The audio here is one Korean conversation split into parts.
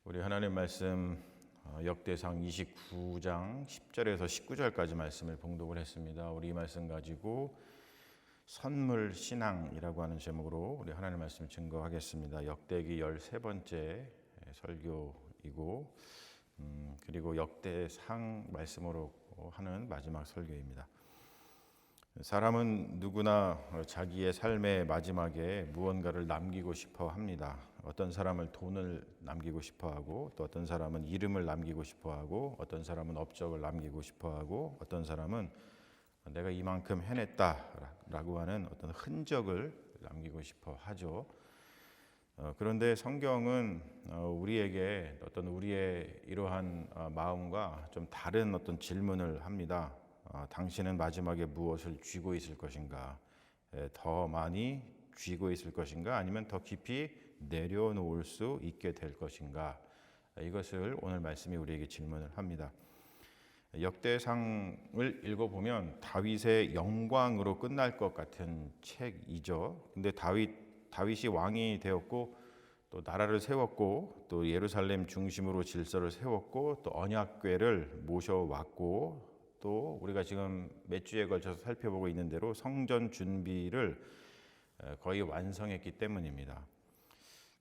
우리 하나님 말씀 역대상 29장 10절에서 19절까지 말씀을 봉독을 했습니다. 우리 이 말씀 가지고 선물 신앙이라고 하는 제목으로 우리 하나님 말씀 증거하겠습니다. 역대기 13번째 설교이고 그리고 역대상 말씀으로 하는 마지막 설교입니다. 사람은 누구나 자기의 삶의 마지막에 무언가를 남기고 싶어 합니다. 어떤 사람은 돈을 남기고 싶어 하고, 또 어떤 사람은 이름을 남기고 싶어 하고, 어떤 사람은 업적을 남기고 싶어 하고, 어떤 사람은 내가 이만큼 해냈다라고 하는 어떤 흔적을 남기고 싶어 하죠. 그런데 성경은 우리에게 어떤 우리의 이러한 마음과 좀 다른 어떤 질문을 합니다. 당신은 마지막에 무엇을 쥐고 있을 것인가? 더 많이 쥐고 있을 것인가? 아니면 더 깊이 내려놓을 수 있게 될 것인가? 이것을 오늘 말씀이 우리에게 질문을 합니다. 역대상을 읽어보면 다윗의 영광으로 끝날 것 같은 책이죠. 근데 다윗이 왕이 되었고 또 나라를 세웠고 또 예루살렘 중심으로 질서를 세웠고 또 언약궤를 모셔왔고 또 우리가 지금 몇 주에 걸쳐서 살펴보고 있는 대로 성전 준비를 거의 완성했기 때문입니다.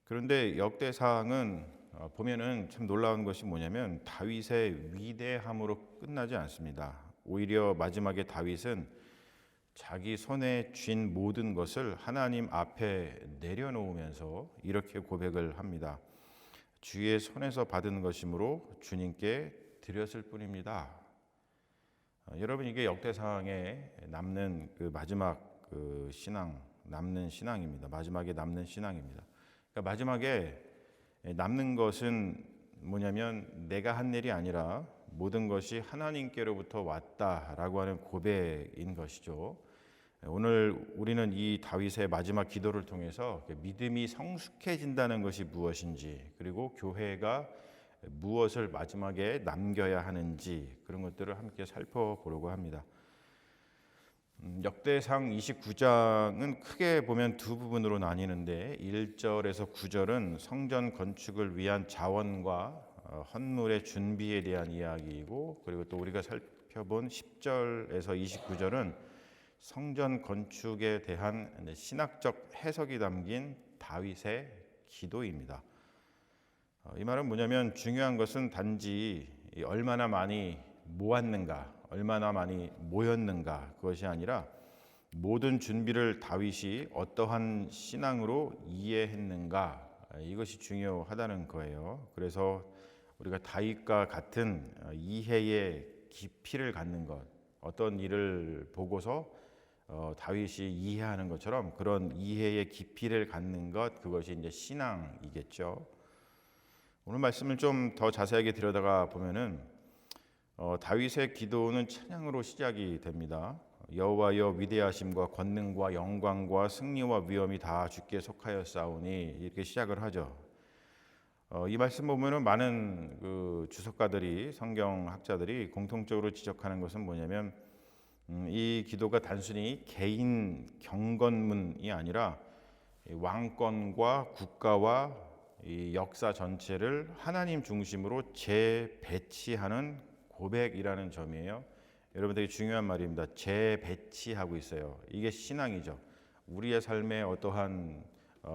그런데 역대상은 보면은 참 놀라운 것이 뭐냐면 다윗의 위대함으로 끝나지 않습니다. 오히려 마지막에 다윗은 자기 손에 쥔 모든 것을 하나님 앞에 내려놓으면서 이렇게 고백을 합니다. 주의 손에서 받은 것이므로 주님께 드렸을 뿐입니다. 여러분, 이게 역대상에 남는 그 마지막 남는 신앙입니다. 마지막에 남는 신앙입니다. 그러니까 마지막에 남는 것은 뭐냐면 내가 한 일이 아니라 모든 것이 하나님께로부터 왔다라고 하는 고백인 것이죠. 오늘 우리는 이 다윗의 마지막 기도를 통해서 믿음이 성숙해진다는 것이 무엇인지, 그리고 교회가 무엇을 마지막에 남겨야 하는지 그런 것들을 함께 살펴보려고 합니다. 역대상 29장은 크게 보면 두 부분으로 나뉘는데 1절에서 9절은 성전 건축을 위한 자원과 헌물의 준비에 대한 이야기이고, 그리고 또 우리가 살펴본 10절에서 29절은 성전 건축에 대한 신학적 해석이 담긴 다윗의 기도입니다. 이 말은 뭐냐면 중요한 것은 단지 얼마나 많이 모았는가, 얼마나 많이 모였는가 그것이 아니라 모든 준비를 다윗이 어떠한 신앙으로 이해했는가, 이것이 중요하다는 거예요. 그래서 우리가 다윗과 같은 이해의 깊이를 갖는 것, 어떤 일을 보고서 다윗이 이해하는 것처럼 그런 이해의 깊이를 갖는 것, 그것이 이제 신앙이겠죠. 오늘 말씀을 좀 더 자세하게 들여다가 보면은 다윗의 기도는 찬양으로 시작이 됩니다. 여호와여 위대하심과 권능과 영광과 승리와 위엄이 다 주께 속하였사오니, 이렇게 시작을 하죠. 이 말씀 보면은 많은 그 주석가들이, 성경학자들이 공통적으로 지적하는 것은 뭐냐면 이 기도가 단순히 개인 경건문이 아니라 왕권과 국가와 이 역사 전체를 하나님 중심으로 재배치하는 고백이라는 점이에요. 여러분, 되게 중요한 말입니다. 재배치하고 있어요. 이게 신앙이죠. 우리의 삶에 어떠한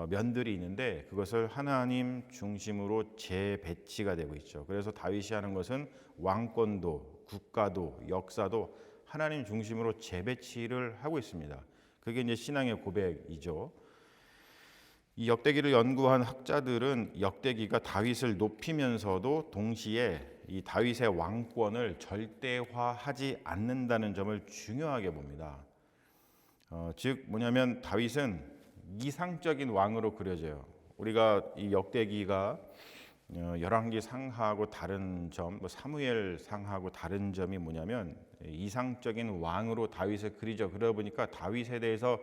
면들이 있는데 그것을 하나님 중심으로 재배치가 되고 있죠. 그래서 다윗이 하는 것은 왕권도 국가도 역사도 하나님 중심으로 재배치를 하고 있습니다. 그게 이제 신앙의 고백이죠. 이 역대기를 연구한 학자들은 역대기가 다윗을 높이면서도 동시에 이 다윗의 왕권을 절대화하지 않는다는 점을 중요하게 봅니다. 즉 뭐냐면 다윗은 이상적인 왕으로 그려져요. 우리가 이 역대기가 열왕기 상하고 다른 점, 사무엘 상하고 다른 점이 뭐냐면 이상적인 왕으로 다윗을 그리죠. 그러다 보니까 다윗에 대해서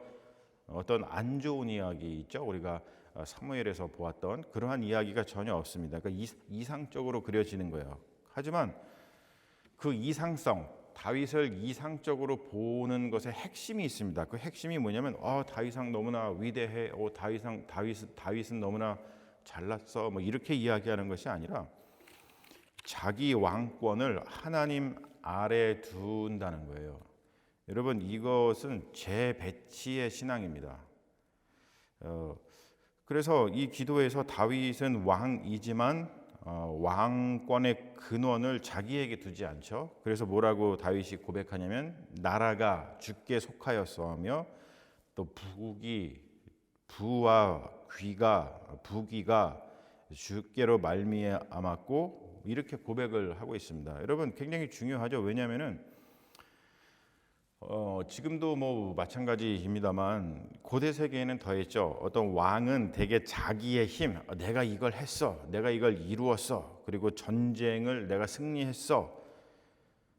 어떤 안 좋은 이야기 있죠. 우리가 사무엘에서 보았던 그러한 이야기가 전혀 없습니다. 그러니까 이상적으로 그려지는 거예요. 하지만 그 이상성, 다윗을 이상적으로 보는 것에 핵심이 있습니다. 그 핵심이 뭐냐면 다윗은 너무나 위대해. 다윗은 너무나 잘났어 뭐 이렇게 이야기하는 것이 아니라 자기 왕권을 하나님 아래에 둔다는 거예요. 여러분 이것은 재배치의 신앙입니다. 그래서 이 기도에서 다윗은 왕이지만 왕권의 근원을 자기에게 두지 않죠. 그래서 뭐라고 다윗이 고백하냐면 나라가 주께 속하였어 하며 또 부와 부귀가 주께로 말미암았고 이렇게 고백을 하고 있습니다. 여러분 굉장히 중요하죠. 왜냐하면은 지금도 뭐 마찬가지입니다만 고대 세계에는 더했죠. 어떤 왕은 대개 자기의 힘, 내가 이걸 했어, 내가 이걸 이루었어, 그리고 전쟁을 내가 승리했어.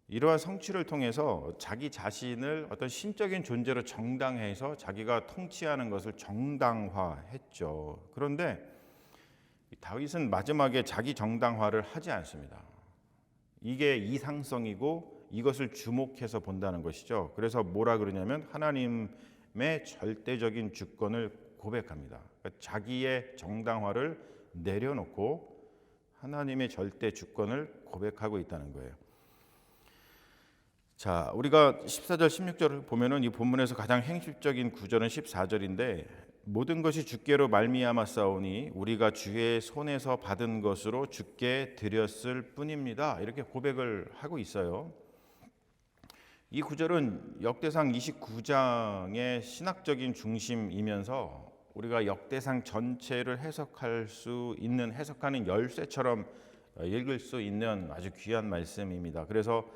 이러한 성취를 통해서 자기 자신을 어떤 신적인 존재로 정당해서 자기가 통치하는 것을 정당화했죠. 그런데 다윗은 마지막에 자기 정당화를 하지 않습니다. 이게 이상성이고 이것을 주목해서 본다는 것이죠. 그래서 뭐라 그러냐면 하나님의 절대적인 주권을 고백합니다. 그러니까 자기의 정당화를 내려놓고 하나님의 절대 주권을 고백하고 있다는 거예요. 자, 우리가 14절 16절을 보면은 이 본문에서 가장 행실적인 구절은 14절인데 모든 것이 주께로 말미암았사오니 우리가 주의 손에서 받은 것으로 주께 드렸을 뿐입니다. 이렇게 고백을 하고 있어요. 이 구절은 역대상 29장의 신학적인 중심이면서 우리가 역대상 전체를 해석하는 열쇠처럼 읽을 수 있는 아주 귀한 말씀입니다. 그래서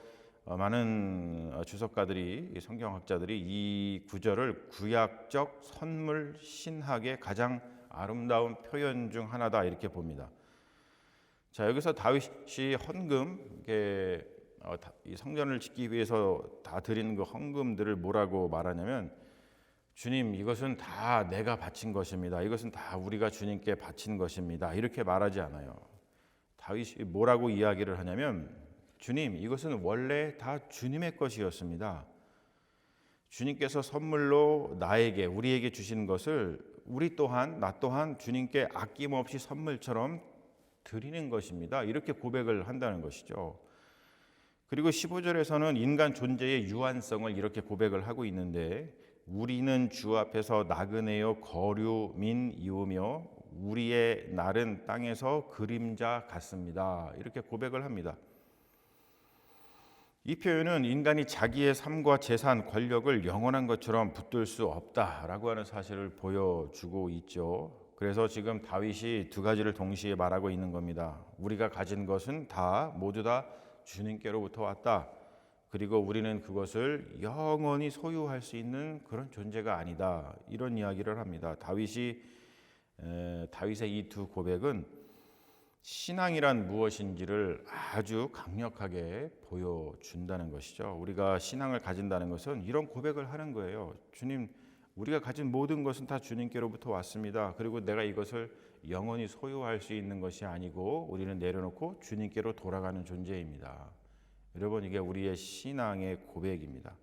많은 주석가들이, 성경학자들이 이 구절을 구약적 선물 신학의 가장 아름다운 표현 중 하나다 이렇게 봅니다. 자, 여기서 다윗이 헌금, 이 성전을 짓기 위해서 다 드리는 그 헌금들을 뭐라고 말하냐면 주님 이것은 다 내가 바친 것입니다. 이것은 다 우리가 주님께 바친 것입니다. 이렇게 말하지 않아요. 다윗이 뭐라고 이야기를 하냐면 주님 이것은 원래 다 주님의 것이었습니다. 주님께서 선물로 우리에게 주신 것을 나 또한 주님께 아낌없이 선물처럼 드리는 것입니다. 이렇게 고백을 한다는 것이죠. 그리고 15절에서는 인간 존재의 유한성을 이렇게 고백을 하고 있는데 우리는 주 앞에서 나그네요 거류민이오며 우리의 날은 땅에서 그림자 같습니다. 이렇게 고백을 합니다. 이 표현은 인간이 자기의 삶과 재산, 권력을 영원한 것처럼 붙들 수 없다라고 하는 사실을 보여주고 있죠. 그래서 지금 다윗이 두 가지를 동시에 말하고 있는 겁니다. 우리가 가진 것은 모두 다 주님께로부터 왔다. 그리고 우리는 그것을 영원히 소유할 수 있는 그런 존재가 아니다. 이런 이야기를 합니다. 다윗의 이 두 고백은 신앙이란 무엇인지를 아주 강력하게 보여준다는 것이죠. 우리가 신앙을 가진다는 것은 이런 고백을 하는 거예요. 주님, 우리가 가진 모든 것은 다 주님께로부터 왔습니다. 그리고 내가 이것을 영원히 소유할 수 있는 것이 아니고 우리는 내려놓고 주님께로 돌아가는 존재입니다. 여러분 이게 우리의 신앙의 고백입니다.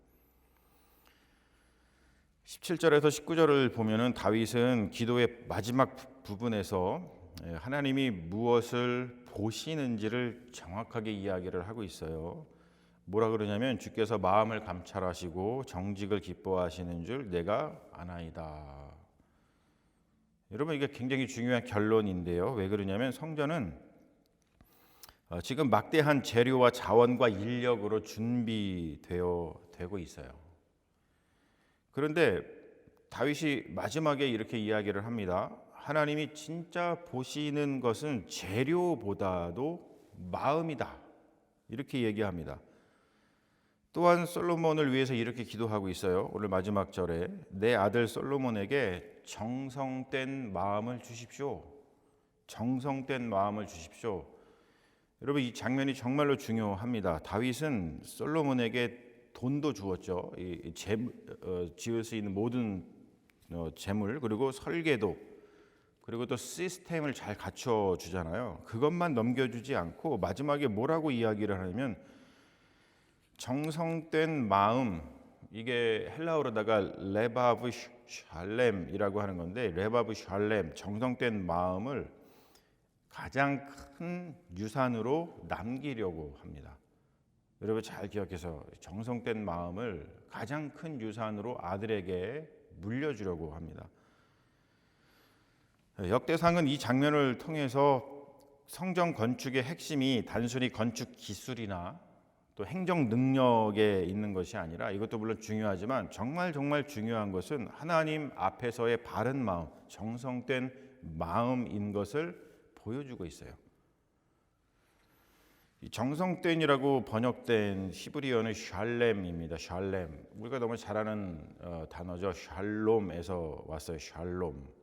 17절에서 19절을 보면은 다윗은 기도의 마지막 부분에서 하나님이 무엇을 보시는지를 정확하게 이야기를 하고 있어요. 뭐라 그러냐면 주께서 마음을 감찰하시고 정직을 기뻐하시는 줄 내가 아나이다. 여러분 이게 굉장히 중요한 결론인데요. 왜 그러냐면 성전은 지금 막대한 재료와 자원과 인력으로 준비되고 있어요. 그런데 다윗이 마지막에 이렇게 이야기를 합니다. 하나님이 진짜 보시는 것은 재료보다도 마음이다. 이렇게 얘기합니다. 또한 솔로몬을 위해서 이렇게 기도하고 있어요. 오늘 마지막 절에 내 아들 솔로몬에게 정성된 마음을 주십시오. 정성된 마음을 주십시오. 여러분 이 장면이 정말로 중요합니다. 다윗은 솔로몬에게 돈도 주었죠. 지을 수 있는 모든 재물 그리고 설계도 그리고 또 시스템을 잘 갖춰주잖아요. 그것만 넘겨주지 않고 마지막에 뭐라고 이야기를 하냐면 정성된 마음, 이게 헬라어로다가 레바브 샬렘이라고 하는 건데 레바브 샬렘, 정성된 마음을 가장 큰 유산으로 남기려고 합니다. 여러분 잘 기억해서 정성된 마음을 가장 큰 유산으로 아들에게 물려주려고 합니다. 역대상은 이 장면을 통해서 성전 건축의 핵심이 단순히 건축 기술이나 또 행정 능력에 있는 것이 아니라, 이것도 물론 중요하지만 정말 중요한 것은 하나님 앞에서의 바른 마음, 정성된 마음인 것을 보여주고 있어요. 이 정성된이라고 번역된 히브리어는 샬렘입니다. 샬렘. 우리가 너무 잘 아는 단어죠. 샬롬에서 왔어요. 샬롬.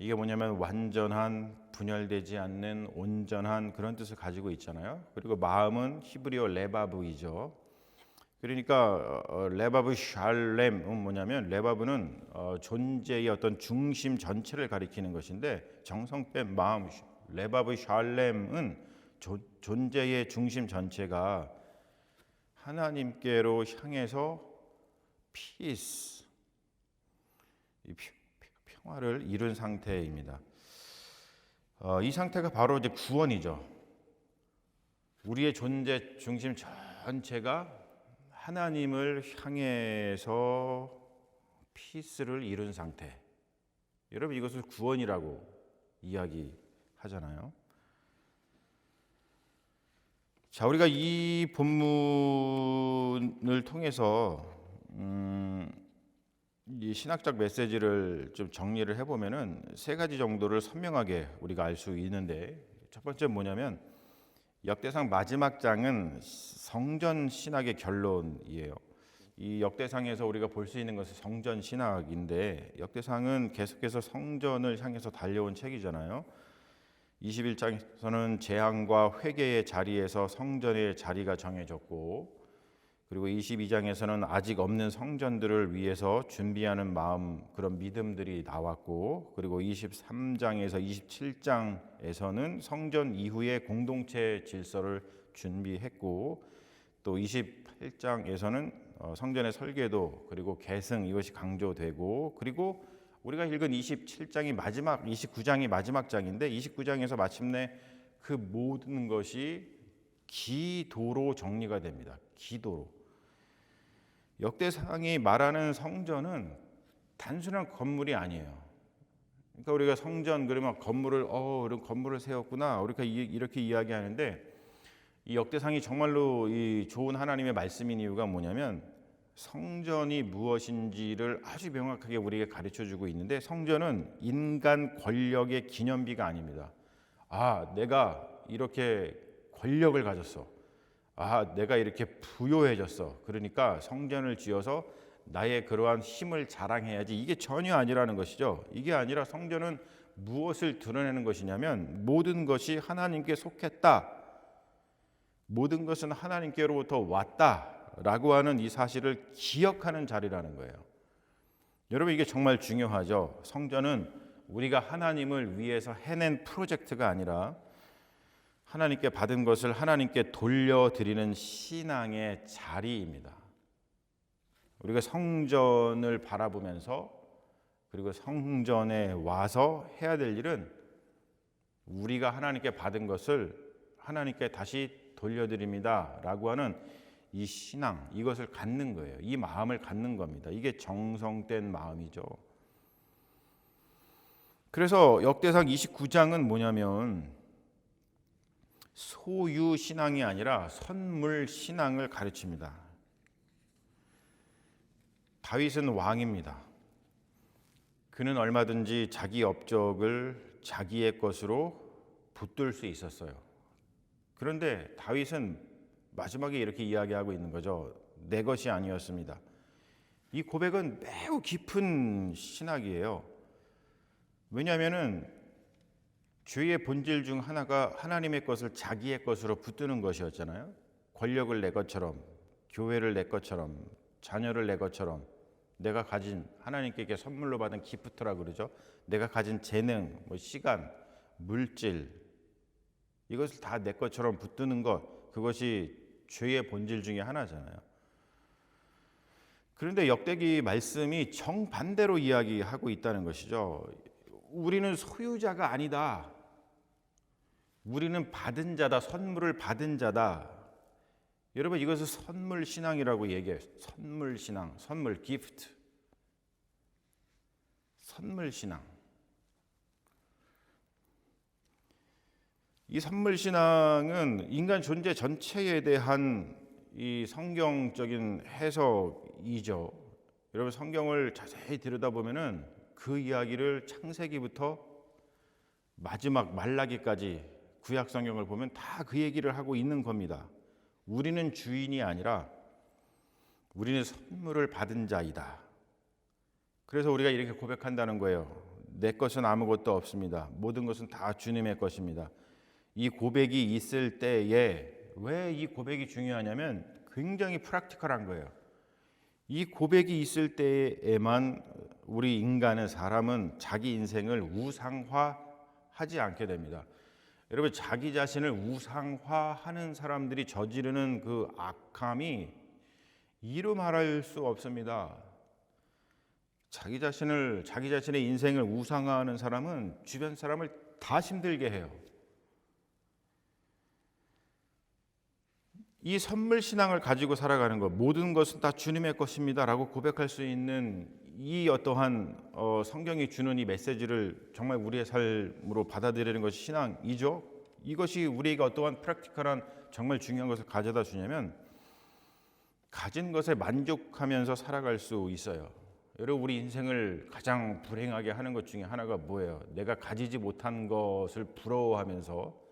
이게 뭐냐면 완전한, 분열되지 않는, 온전한 그런 뜻을 가지고 있잖아요. 그리고 마음은 히브리어 레바브이죠. 그러니까 레바브 샬렘은 뭐냐면, 레바브는 존재의 어떤 중심 전체를 가리키는 것인데, 정성된 마음 레바브 샬렘은 존재의 중심 전체가 하나님께로 향해서 피스, 평화를 이룬 상태입니다. 이 상태가 바로 이제 구원이죠. 우리의 존재 중심 전체가 하나님을 향해서 피스를 이룬 상태. 여러분, 이것을 구원이라고 이야기하잖아요. 자, 우리가 이 본문을 통해서 이 신학적 메시지를 좀 정리를 해보면은 세 가지 정도를 선명하게 우리가 알 수 있는데, 첫 번째 뭐냐면 역대상 마지막 장은 성전 신학의 결론이에요. 이 역대상에서 우리가 볼 수 있는 것은 성전 신학인데, 역대상은 계속해서 성전을 향해서 달려온 책이잖아요. 21장에서는 재앙과 회개의 자리에서 성전의 자리가 정해졌고, 그리고 22장에서는 아직 없는 성전들을 위해서 준비하는 마음, 그런 믿음들이 나왔고, 그리고 23장에서 27장에서는 성전 이후의 공동체 질서를 준비했고, 또 28장에서는 성전의 설계도 그리고 계승, 이것이 강조되고, 그리고 우리가 읽은 29장이 마지막 장인데, 29장에서 마침내 그 모든 것이 기도로 정리가 됩니다. 기도로. 역대상이 말하는 성전은 단순한 건물이 아니에요. 그러니까 우리가 성전 그러면 이런 건물을 세웠구나, 우리가 이렇게 이야기하는데, 이 역대상이 정말로 이 좋은 하나님의 말씀인 이유가 뭐냐면, 성전이 무엇인지를 아주 명확하게 우리에게 가르쳐주고 있는데, 성전은 인간 권력의 기념비가 아닙니다. 내가 이렇게 권력을 가졌어. 내가 이렇게 부요해졌어. 그러니까 성전을 지어서 나의 그러한 힘을 자랑해야지. 이게 전혀 아니라는 것이죠. 이게 아니라 성전은 무엇을 드러내는 것이냐면, 모든 것이 하나님께 속했다, 모든 것은 하나님께로부터 왔다라고 하는 이 사실을 기억하는 자리라는 거예요. 여러분, 이게 정말 중요하죠. 성전은 우리가 하나님을 위해서 해낸 프로젝트가 아니라 하나님께 받은 것을 하나님께 돌려드리는 신앙의 자리입니다. 우리가 성전을 바라보면서, 그리고 성전에 와서 해야 될 일은 우리가 하나님께 받은 것을 하나님께 다시 돌려드립니다 라고 하는 이 신앙, 이것을 갖는 거예요. 이 마음을 갖는 겁니다. 이게 정성된 마음이죠. 그래서 역대상 29장은 뭐냐면 소유 신앙이 아니라 선물 신앙을 가르칩니다. 다윗은 왕입니다. 그는 얼마든지 자기 업적을 자기의 것으로 붙들 수 있었어요. 그런데 다윗은 마지막에 이렇게 이야기하고 있는 거죠. 내 것이 아니었습니다. 이 고백은 매우 깊은 신학이에요. 왜냐하면은 죄의 본질 중 하나가 하나님의 것을 자기의 것으로 붙드는 것이었잖아요. 권력을 내 것처럼, 교회를 내 것처럼, 자녀를 내 것처럼, 내가 가진 하나님께 선물로 받은 기프트라 그러죠. 내가 가진 재능, 시간, 물질, 이것을 다 내 것처럼 붙드는 것, 그것이 죄의 본질 중에 하나잖아요. 그런데 역대기 말씀이 정반대로 이야기하고 있다는 것이죠. 우리는 소유자가 아니다. 우리는 받은 자다, 선물을 받은 자다. 여러분, 이것을 선물 신앙이라고 얘기해요. 선물 신앙, 선물, 기프트. 선물 신앙. 이 선물 신앙은 인간 존재 전체에 대한 이 성경적인 해석이죠. 여러분, 성경을 자세히 들여다보면은 그 이야기를 창세기부터 마지막 말라기까지 구약 성경을 보면 다 그 얘기를 하고 있는 겁니다. 우리는 주인이 아니라 우리는 선물을 받은 자이다. 그래서 우리가 이렇게 고백한다는 거예요. 내 것은 아무것도 없습니다. 모든 것은 다 주님의 것입니다. 이 고백이 있을 때에 왜 이 고백이 중요하냐면 굉장히 프랙티컬한 거예요. 이 고백이 있을 때에만 우리 인간은, 사람은 자기 인생을 우상화하지 않게 됩니다. 여러분, 자기 자신을 우상화하는 사람들이 저지르는 그 악함이 이루 말할 수 없습니다. 자기 자신의 인생을 우상화하는 사람은 주변 사람을 다 힘들게 해요. 이 선물 신앙을 가지고 살아가는 것, 모든 것은 다 주님의 것입니다라고 고백할 수 있는 이 어떠한 성경이 주는 이 메시지를 정말 우리의 삶으로 받아들이는 것이 신앙이죠. 이것이 우리에게 어떠한 프랙티컬한 정말 중요한 것을 가져다 주냐면 가진 것에 만족하면서 살아갈 수 있어요. 여러분, 우리 인생을 가장 불행하게 하는 것 중에 하나가 뭐예요? 내가 가지지 못한 것을 부러워하면서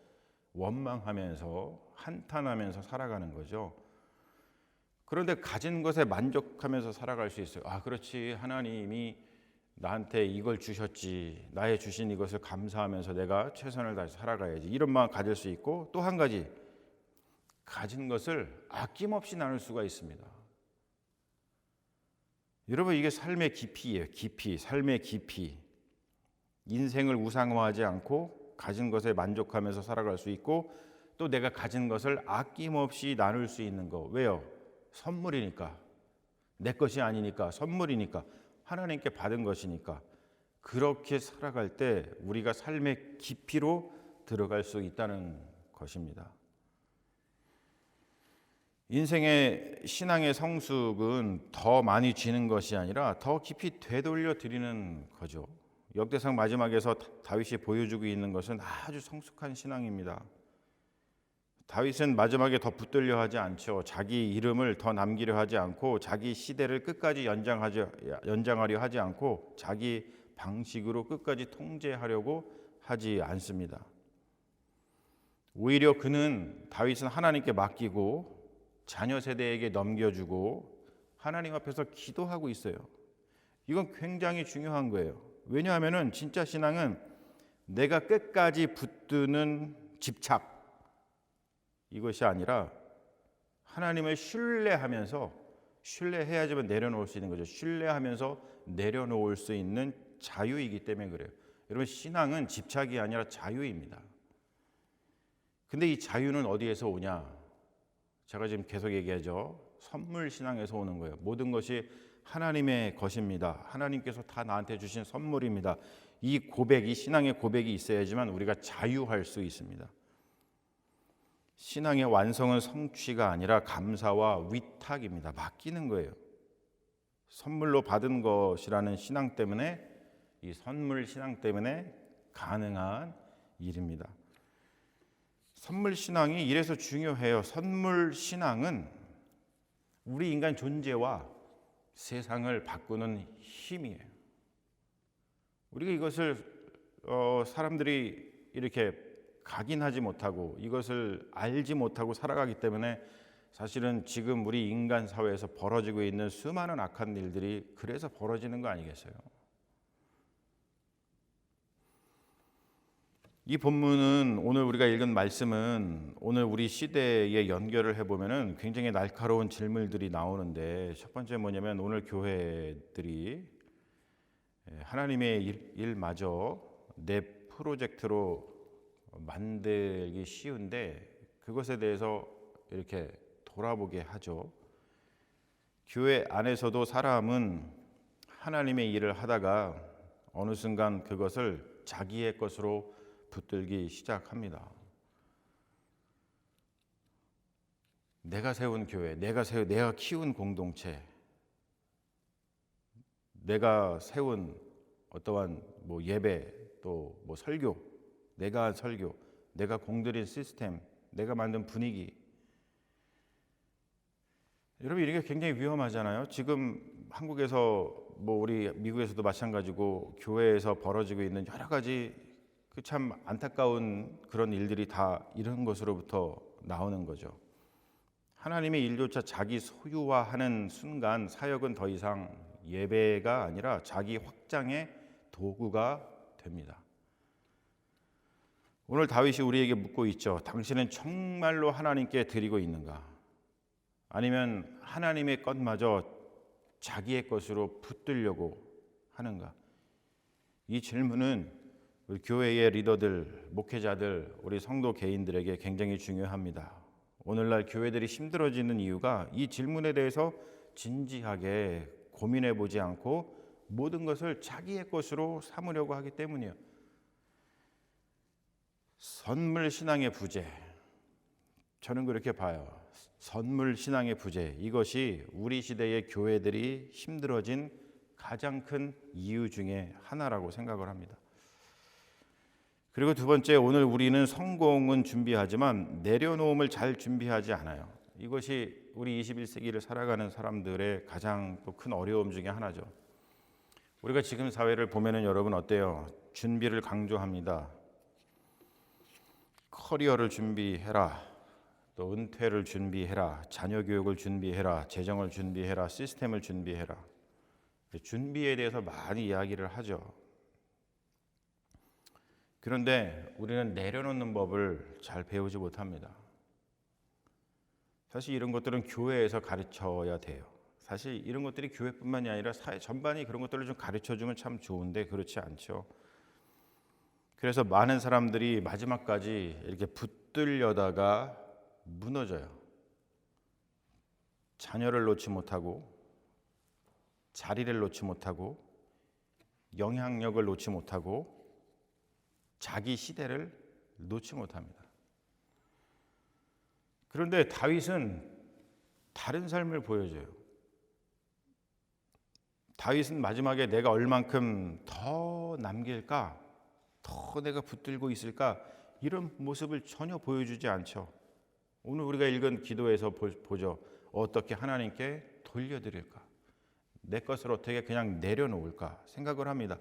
원망하면서 한탄하면서 살아가는 거죠. 그런데 가진 것에 만족하면서 살아갈 수 있어요. 아, 그렇지. 하나님이 나한테 이걸 주셨지. 나의 주신 이것을 감사하면서 내가 최선을 다해서 살아가야지. 이런 마음 가질 수 있고, 또 한 가지, 가진 것을 아낌없이 나눌 수가 있습니다. 여러분, 이게 삶의 깊이예요. 깊이, 삶의 깊이. 인생을 우상화하지 않고 가진 것에 만족하면서 살아갈 수 있고, 또 내가 가진 것을 아낌없이 나눌 수 있는 거. 왜요? 선물이니까. 내 것이 아니니까. 선물이니까. 하나님께 받은 것이니까. 그렇게 살아갈 때 우리가 삶의 깊이로 들어갈 수 있다는 것입니다. 인생의 신앙의 성숙은 더 많이 쥐는 것이 아니라 더 깊이 되돌려 드리는 거죠. 역대상 마지막에서 다윗이 보여주고 있는 것은 아주 성숙한 신앙입니다. 다윗은 마지막에 더 붙들려 하지 않죠. 자기 이름을 더 남기려 하지 않고, 자기 시대를 끝까지 연장하려 하지 않고, 자기 방식으로 끝까지 통제하려고 하지 않습니다. 오히려 다윗은 하나님께 맡기고 자녀 세대에게 넘겨주고 하나님 앞에서 기도하고 있어요. 이건 굉장히 중요한 거예요. 왜냐하면 진짜 신앙은 내가 끝까지 붙드는 집착, 이것이 아니라 하나님을 신뢰해야지만 내려놓을 수 있는 거죠. 신뢰하면서 내려놓을 수 있는 자유이기 때문에 그래요. 여러분, 신앙은 집착이 아니라 자유입니다. 근데 이 자유는 어디에서 오냐? 제가 지금 계속 얘기하죠. 선물 신앙에서 오는 거예요. 모든 것이 하나님의 것입니다. 하나님께서 다 나한테 주신 선물입니다. 이 신앙의 고백이 있어야지만 우리가 자유할 수 있습니다. 신앙의 완성은 성취가 아니라 감사와 위탁입니다. 맡기는 거예요. 선물로 받은 것이라는 신앙 때문에, 이 선물 신앙 때문에 가능한 일입니다. 선물 신앙이 이래서 중요해요. 선물 신앙은 우리 인간 존재와 세상을 바꾸는 힘이에요. 우리가 이것을 사람들이 이렇게 각인하지 못하고 이것을 알지 못하고 살아가기 때문에 사실은 지금 우리 인간 사회에서 벌어지고 있는 수많은 악한 일들이 그래서 벌어지는 거 아니겠어요? 이 본문은, 오늘 우리가 읽은 말씀은 오늘 우리 시대에 연결을 해보면 굉장히 날카로운 질문들이 나오는데, 첫 번째 뭐냐면 오늘 교회들이 하나님의 일마저 내 프로젝트로 만들기 쉬운데 그것에 대해서 이렇게 돌아보게 하죠. 교회 안에서도 사람은 하나님의 일을 하다가 어느 순간 그것을 자기의 것으로 붙들기 시작합니다. 내가 세운 교회, 내가 키운 공동체, 내가 세운 어떠한 뭐 예배, 또 뭐 설교, 내가 공들인 시스템, 내가 만든 분위기. 여러분, 이게 굉장히 위험하잖아요. 지금 한국에서 뭐 우리 미국에서도 마찬가지고 교회에서 벌어지고 있는 여러 가지 그 참 안타까운 그런 일들이 다 이런 것으로부터 나오는 거죠. 하나님의 일조차 자기 소유화하는 순간 사역은 더 이상 예배가 아니라 자기 확장의 도구가 됩니다. 오늘 다윗이 우리에게 묻고 있죠. 당신은 정말로 하나님께 드리고 있는가? 아니면 하나님의 것마저 자기의 것으로 붙들려고 하는가? 이 질문은 우리 교회의 리더들, 목회자들, 우리 성도 개인들에게 굉장히 중요합니다. 오늘날 교회들이 힘들어지는 이유가 이 질문에 대해서 진지하게 고민해 보지 않고 모든 것을 자기의 것으로 삼으려고 하기 때문이에요. 선물 신앙의 부재, 저는 그렇게 봐요. 선물 신앙의 부재, 이것이 우리 시대의 교회들이 힘들어진 가장 큰 이유 중에 하나라고 생각을 합니다. 그리고 두 번째, 오늘 우리는 성공은 준비하지만 내려놓음을 잘 준비하지 않아요. 이것이 우리 21세기를 살아가는 사람들의 가장 또 큰 어려움 중에 하나죠. 우리가 지금 사회를 보면은 여러분 어때요? 준비를 강조합니다. 커리어를 준비해라. 또 은퇴를 준비해라. 자녀 교육을 준비해라. 재정을 준비해라. 시스템을 준비해라. 준비에 대해서 많이 이야기를 하죠. 그런데 우리는 내려놓는 법을 잘 배우지 못합니다. 사실 이런 것들은 교회에서 가르쳐야 돼요. 사실 이런 것들이 교회뿐만이 아니라 사회 전반이 그런 것들을 좀 가르쳐주면 참 좋은데 그렇지 않죠. 그래서 많은 사람들이 마지막까지 이렇게 붙들려다가 무너져요. 자녀를 놓지 못하고, 자리를 놓지 못하고, 영향력을 놓지 못하고, 자기 시대를 놓지 못합니다. 그런데 다윗은 다른 삶을 보여줘요. 다윗은 마지막에 내가 얼만큼 더 남길까? 더 내가 붙들고 있을까? 이런 모습을 전혀 보여주지 않죠. 오늘 우리가 읽은 기도에서 보죠. 어떻게 하나님께 돌려드릴까? 내 것을 어떻게 그냥 내려놓을까 생각을 합니다.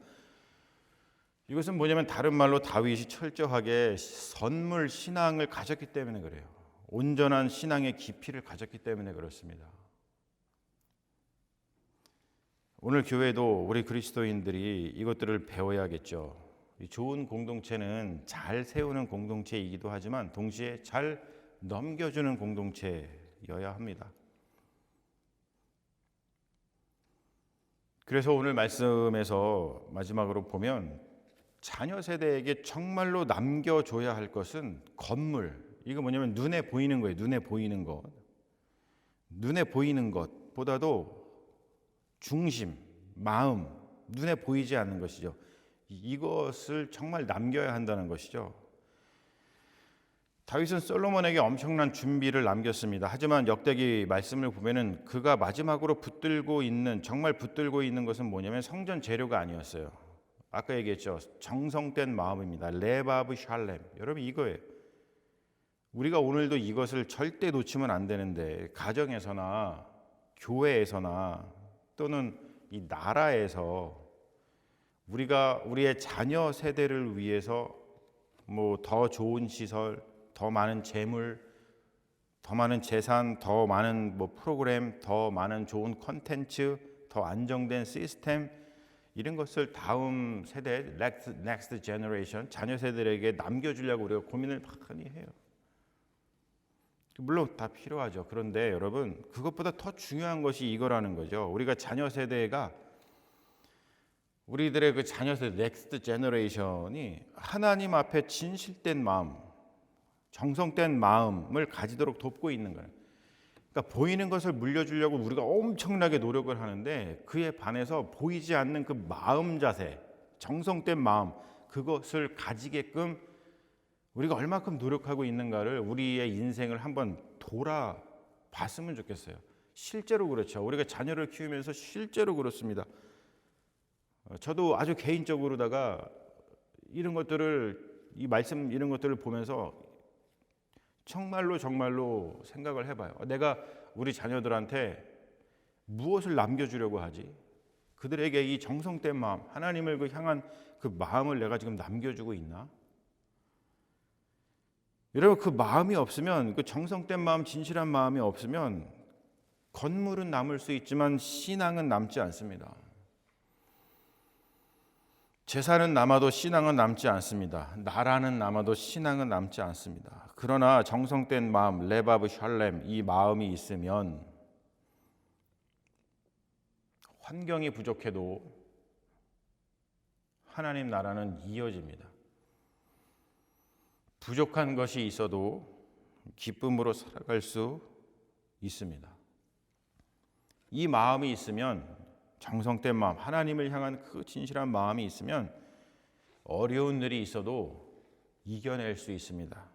이것은 뭐냐면 다른 말로 다윗이 철저하게 선물 신앙을 가졌기 때문에 그래요. 온전한 신앙의 깊이를 가졌기 때문에 그렇습니다. 오늘 교회도 우리 그리스도인들이 이것들을 배워야겠죠. 좋은 공동체는 잘 세우는 공동체이기도 하지만 동시에 잘 넘겨주는 공동체여야 합니다. 그래서 오늘 말씀에서 마지막으로 보면 자녀 세대에게 정말로 남겨줘야 할 것은 건물. 이거 뭐냐면 눈에 보이는 거예요. 눈에 보이는 것. 눈에 보이는 것보다도 중심, 마음, 눈에 보이지 않는 것이죠. 이것을 정말 남겨야 한다는 것이죠. 다윗은 솔로몬에게 엄청난 준비를 남겼습니다. 하지만 역대기 말씀을 보면은 그가 마지막으로 정말 붙들고 있는 것은 뭐냐면 성전 재료가 아니었어요. 아까 얘기했죠. 정성된 마음입니다. 레바브 샬렘. 여러분 이거예요. 우리가 오늘도 이것을 절대 놓치면 안 되는데 가정에서나 교회에서나 또는 이 나라에서 우리가 우리의 자녀 세대를 위해서 뭐 더 좋은 시설, 더 많은 재물, 더 많은 재산, 더 많은 뭐 프로그램, 더 많은 좋은 컨텐츠, 더 안정된 시스템 이런 것을 다음 세대, next generation, 자녀 세대에게 남겨주려고 우리가 고민을 많이 해요. 물론 다 필요하죠. 그런데 여러분 그것보다 더 중요한 것이 이거라는 거죠. 우리가 자녀 세대가 우리들의 그 자녀 세대, 넥스트 제너레이션이 하나님 앞에 진실된 마음, 정성된 마음을 가지도록 돕고 있는 거예요. 그러니까 보이는 것을 물려주려고 우리가 엄청나게 노력을 하는데 그에 반해서 보이지 않는 그 마음 자세, 정성된 마음, 그것을 가지게끔 우리가 얼마큼 노력하고 있는가를 우리의 인생을 한번 봤으면 좋겠어요. 실제로 그렇죠. 우리가 자녀를 키우면서 실제로 그렇습니다. 저도 아주 개인적으로다가 이런 것들을 이 말씀 이런 것들을 보면서 정말로 생각을 해봐요. 내가 우리 자녀들한테 무엇을 남겨주려고 하지? 그들에게 이 정성된 마음, 하나님을 향한 그 마음을 내가 지금 남겨주고 있나? 여러분, 그 마음이 없으면, 그 정성된 마음, 진실한 마음이 없으면 건물은 남을 수 있지만 신앙은 남지 않습니다. 재산은 남아도 신앙은 남지 않습니다. 나라는 남아도 신앙은 남지 않습니다. 그러나 정성된 마음, 레바브 샬렘, 이 마음이 있으면 환경이 부족해도 하나님 나라는 이어집니다. 부족한 것이 있어도 기쁨으로 살아갈 수 있습니다. 이 마음이 있으면, 정성된 마음, 하나님을 향한 그 진실한 마음이 있으면 어려운 일이 있어도 이겨낼 수 있습니다.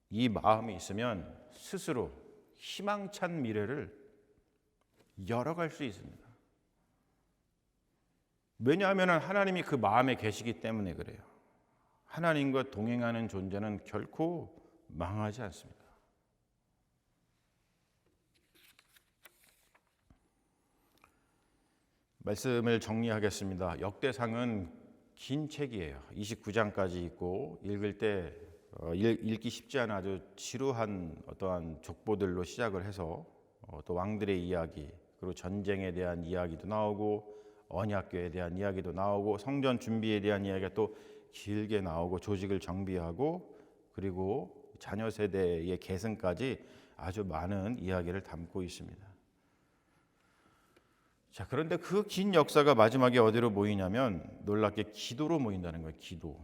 이 마음이 있으면 스스로 희망찬 미래를 열어갈 수 있습니다. 왜냐하면 하나님이 그 마음에 계시기 때문에 그래요. 하나님과 동행하는 존재는 결코 망하지 않습니다. 말씀을 정리하겠습니다. 역대상은 긴 책이에요. 29장까지 있고 읽을 때 읽기 쉽지 않은 아주 지루한 어떠한 족보들로 시작을 해서 또 왕들의 이야기, 그리고 전쟁에 대한 이야기도 나오고 언약궤에 대한 이야기도 나오고 성전 준비에 대한 이야기가 또 길게 나오고 조직을 정비하고 그리고 자녀 세대의 계승까지 아주 많은 이야기를 담고 있습니다. 자, 그런데 그 긴 역사가 마지막에 어디로 모이냐면 놀랍게 기도로 모인다는 거예요. 기도.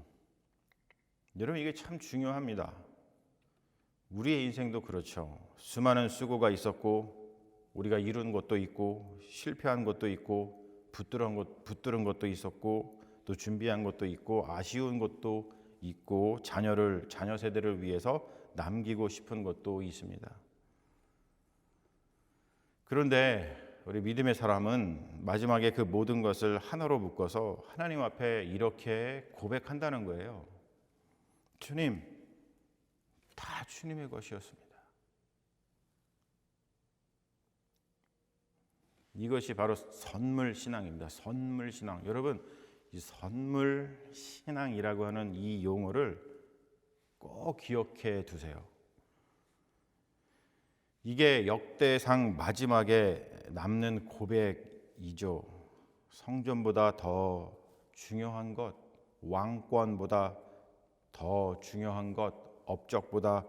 여러분, 이게 참 중요합니다. 우리의 인생도 그렇죠. 수많은 수고가 있었고 우리가 이룬 것도 있고 실패한 것도 있고 붙들은 것도 있었고 또 준비한 것도 있고 아쉬운 것도 있고 자녀 세대를 위해서 남기고 싶은 것도 있습니다. 그런데 우리 믿음의 사람은 마지막에 그 모든 것을 하나로 묶어서 하나님 앞에 이렇게 고백한다는 거예요. 주님, 다 주님의 것이었습니다. 이것이 바로 선물 신앙입니다. 선물 신앙. 여러분, 이 선물 신앙이라고 하는 이 용어를 꼭 기억해 두세요. 이게 역대상 마지막에 남는 고백이죠. 성전보다 더 중요한 것, 왕권보다 더 중요한 것, 업적보다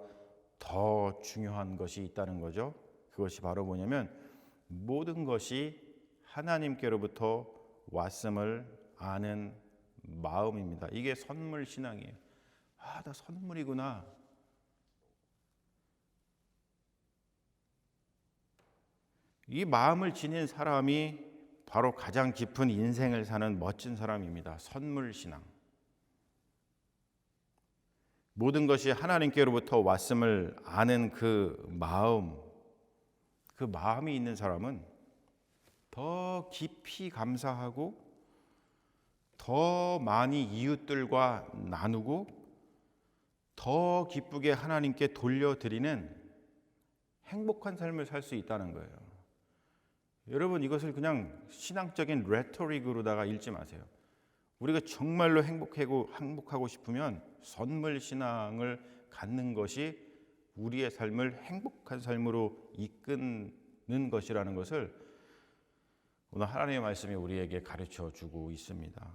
더 중요한 것이 있다는 거죠. 그것이 바로 뭐냐면 모든 것이 하나님께로부터 왔음을 아는 마음입니다. 이게 선물 신앙이에요. 아, 나 선물이구나. 이 마음을 지닌 사람이 바로 가장 깊은 인생을 사는 멋진 사람입니다. 선물 신앙. 모든 것이 하나님께로부터 왔음을 아는 그 마음이 있는 사람은 더 깊이 감사하고 더 많이 이웃들과 나누고 더 기쁘게 하나님께 돌려드리는 행복한 삶을 살 수 있다는 거예요. 여러분, 이것을 그냥 신앙적인 레토릭으로다가 읽지 마세요. 우리가 정말로 행복하고 싶으면 선물 신앙을 갖는 것이 우리의 삶을 행복한 삶으로 이끄는 것이라는 것을 오늘 하나님의 말씀이 우리에게 가르쳐 주고 있습니다.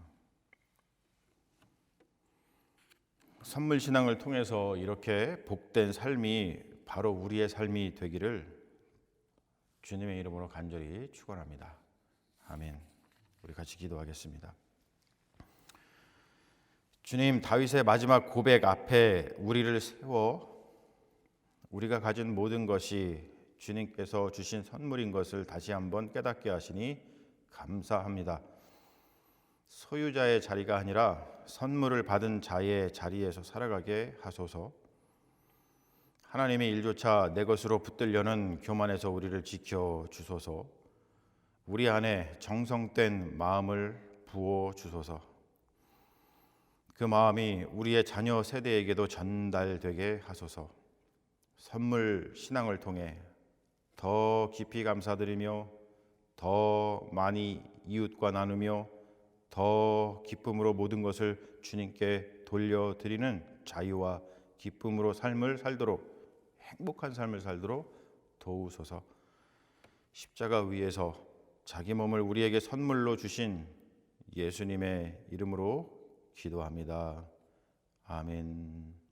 선물 신앙을 통해서 이렇게 복된 삶이 바로 우리의 삶이 되기를 주님의 이름으로 간절히 축원합니다. 아멘. 우리 같이 기도하겠습니다. 주님, 다윗의 마지막 고백 앞에 우리를 세워 우리가 가진 모든 것이 주님께서 주신 선물인 것을 다시 한번 깨닫게 하시니 감사합니다. 소유자의 자리가 아니라 선물을 받은 자의 자리에서 살아가게 하소서. 하나님의 일조차 내 것으로 붙들려는 교만에서 우리를 지켜 주소서. 우리 안에 정성된 마음을 부어 주소서. 그 마음이 우리의 자녀 세대에게도 전달되게 하소서. 선물 신앙을 통해 더 깊이 감사드리며 더 많이 이웃과 나누며 더 기쁨으로 모든 것을 주님께 돌려드리는 자유와 기쁨으로 삶을 살도록, 행복한 삶을 살도록 도우소서. 십자가 위에서 자기 몸을 우리에게 선물로 주신 예수님의 이름으로 기도합니다. 아멘.